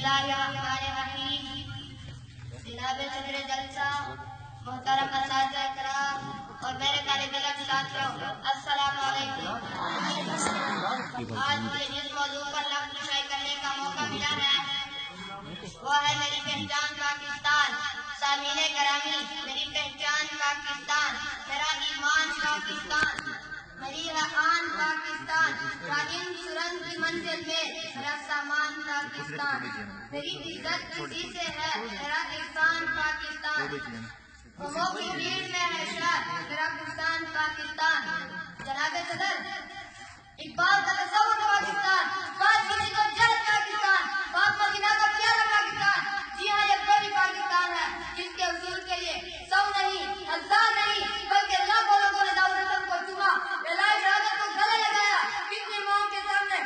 बिस्मिल्लाहिर्रहमानिर्रहीम। जनाब सदर जलसा, मोहतरम असातिज़ा इकराम और मेरे तालिब इल्म साथियों, अस्सलामु अलैकुम। आज मुझे जिस मौजू पर लफ्ज़ शायरी करने का मौका मिला है वो है मेरी पहचान पाकिस्तान। सामीने करामी, मेरी पहचान पाकिस्तान, मेरा ईमान पाकिस्तान, मेरी आन पाकिस्तान, रागिन सुरंग की मंजिल में मेरा सामान पाकिस्तान, मेरी इज्जत किसी से है मेरा एहसान पाकिस्तान, कौमों की भीड़ में है शहर मेरा कुर्सान पाकिस्तान। जनाब सदर, इकबाल का तस्वुर पाकिस्तान, बात किसी को जल पाकिस्तान, पाक मदीना का प्यारा पाकिस्तान। जी हाँ, ये कोई पाकिस्तान है जिसके उसूल के लिए 100 नहीं, 1000 नहीं, बल्कि लाखों लोगों ने दाऊद को चुना, शहादत को गले लगाया। कितनी मौत के सामने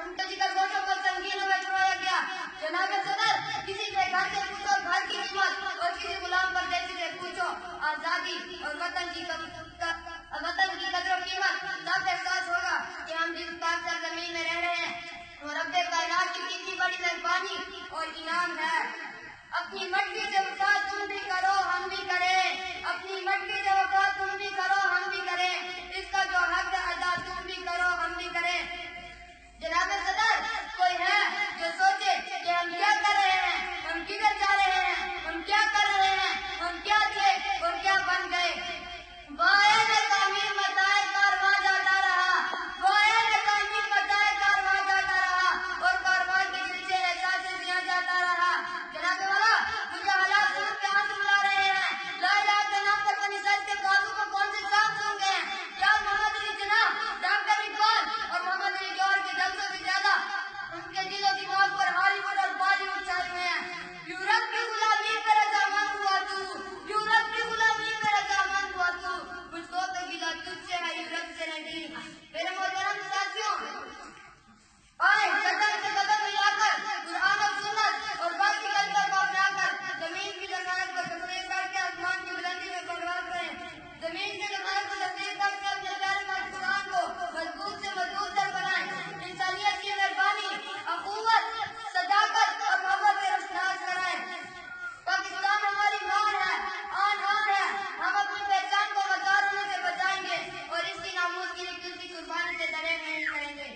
उनके जिगर गोशों को संगीनों में छुड़ाया गया। जनाब सदर, किसी के घर से पूछो घर की कीमत और किसी गुलाम परदेसी से पूछो आजादी और वतन की कदर कीमत, तब एहसास होगा कि हम जिस पाक सरजमीन में रह रहे हैं वो रब्बे कायनात की कितनी बड़ी मेहरबानी और इनाम है। अपनी मट्टी से वफा तुम भी करो हम भी करें, अपनी मट्टी से वफा तुम भी करो हम भी करें, इसका जो हक है अदा तुम भी करो हम भी करें। जनाब सदर, कोई है जो सोचे कि हम क्या कर रहे हैं, हम किधर जा रहे हैं, हम क्या कर रहे हैं, हम क्या थे और क्या बन गए। वाए ने तामीर मचाए कारवां जाता रहा, वाए ने तामीर मचाए कारवां जाता रहा और कारवां के दिल से एहसास दिया जाता रहा। जनाब वाला, मुझे हालात सुन के आंसू रुला रहे हैं। ला इलाहा के नाम पर बनी इस्राइल के बाजू को कौन से सांप सूंघ गए हैं। या मोहम्मद अली जनाब, डॉक्टर इकबाल और मोहम्मद अली जौहर के जलसों से ज्यादा उनके दिलो दिमाग पर हॉलीवुड और बॉलीवुड छाए हुए हैं। यूरोप की गुलामी मेरा सामान हुआ तू, यूरोप की गुलामी मेरा सामान हुआ तू, मुझको तो गिला तुझसे है यूरोप से नहीं। मेरे मोहतरम साथियों, आए कदम से कदम मिलाकर कुरान और सुन्नत और बाकी कलमों को अपनाकर जमीन की जमानत को तस्लीम करके आसमान की बुलंदी में परवाज़ करें। जमीन की जमानत को तस्लीम करके अपने प्यारे पाक कुरान को मजबूत से मजबूत कर बनाएं। इंसानियत की मेहरबानी, अखुवत, सदाकत और मोहब्बत से रोशनास कराएं। पाकिस्तान हमारी मान है, आन है। हम अपनी पहचान को मजार होने से बचाएंगे और इसकी नामूस की किसी कुर्बानी से दरेर नहीं करेंगे।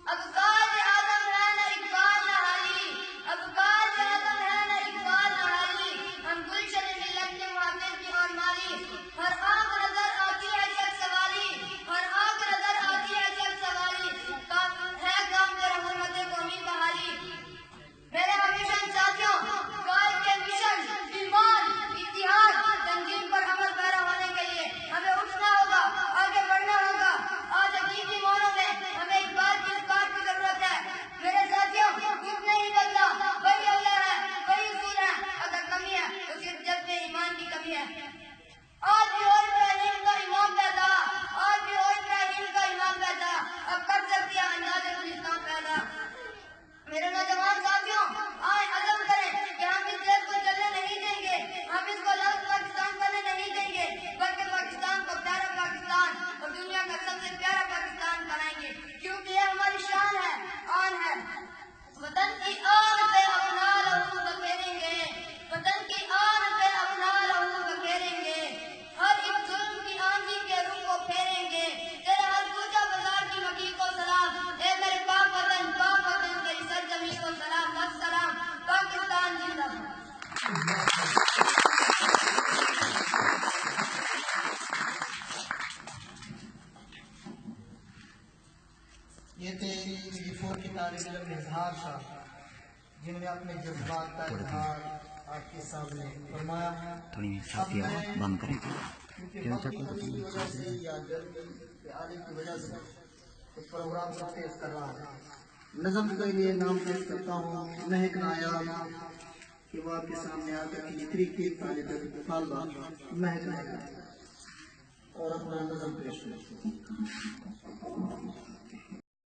अब काज आदम है न इकबाल न हाली, अब काज आदम है न इकबाल न हाली, हम गुलशन मिल्लत के मुहाफिज की और माली। हर आंख नजर आती है जग सवाली, हर आंख नजर आती है जग सवाली, काम है काम तेरा हुर्मत कौमी बहाली। मेरे हमेशा साथियों, कायद के मिशन, ईमान, इत्तिहाद, तंजीम पर अमल पैरा होने के लिए हमें उठना होगा, आगे बढ़ना होगा। आज हकीकी मानों में हमें इस बात की जरूरत है। मेरे साथियों, कुछ नहीं बदला, वही अल्लाह है, वही उसूल है। अगर कमी है तो सिर्फ जब में ईमान की कमी है। आज भी हो इब्राहिम का इमाम पैदा, आज भी हो इब्राहिम का इमाम पैदा, अब कर सकती है अंदाज़े गुलिस्तान पैदा। मेरे नौजवान साथियों, आए अज़म करें कि हम इस देश को चलने नहीं देंगे, हम इसको लफ्ज़ पाकिस्तान बनने नहीं देंगे, बल्कि पाकिस्तान को प्यारा पाकिस्तान और दुनिया का सबसे प्यारा पाकिस्तान बनाएंगे, क्योंकि ये हमारी शान है, आन है। वतन की आन पे अपना लहू बखेरेंगे, वतन की आन पे अपना लहू बखेरेंगे, हर एक जुल्म की आंधी के रुख को फेरेंगे, तेरे हर पूजा बाजार की मकी को सलाम, ए मेरे पाक वतन तेरी सरजमीन को सलाम, अस्सलाम, पाकिस्तान जिंदाबाद। ये थे G4 के तालिब इल्म इजहार शाह, जिन्होंने अपने जज्बात का इजहार आपके सामने फरमाया। थोड़ी साथी बंद करें क्योंकि वक्त की वजह से या गर्मी के आदि की वजह से इस प्रोग्राम को पेश कर रहा है। नज़म के लिए नाम पेश करता हूँ महक नायाब, कि वो आपके सामने आकर इतनी की तालिब तालबा महक नायाब और अपना नज़म पेश करते हैं।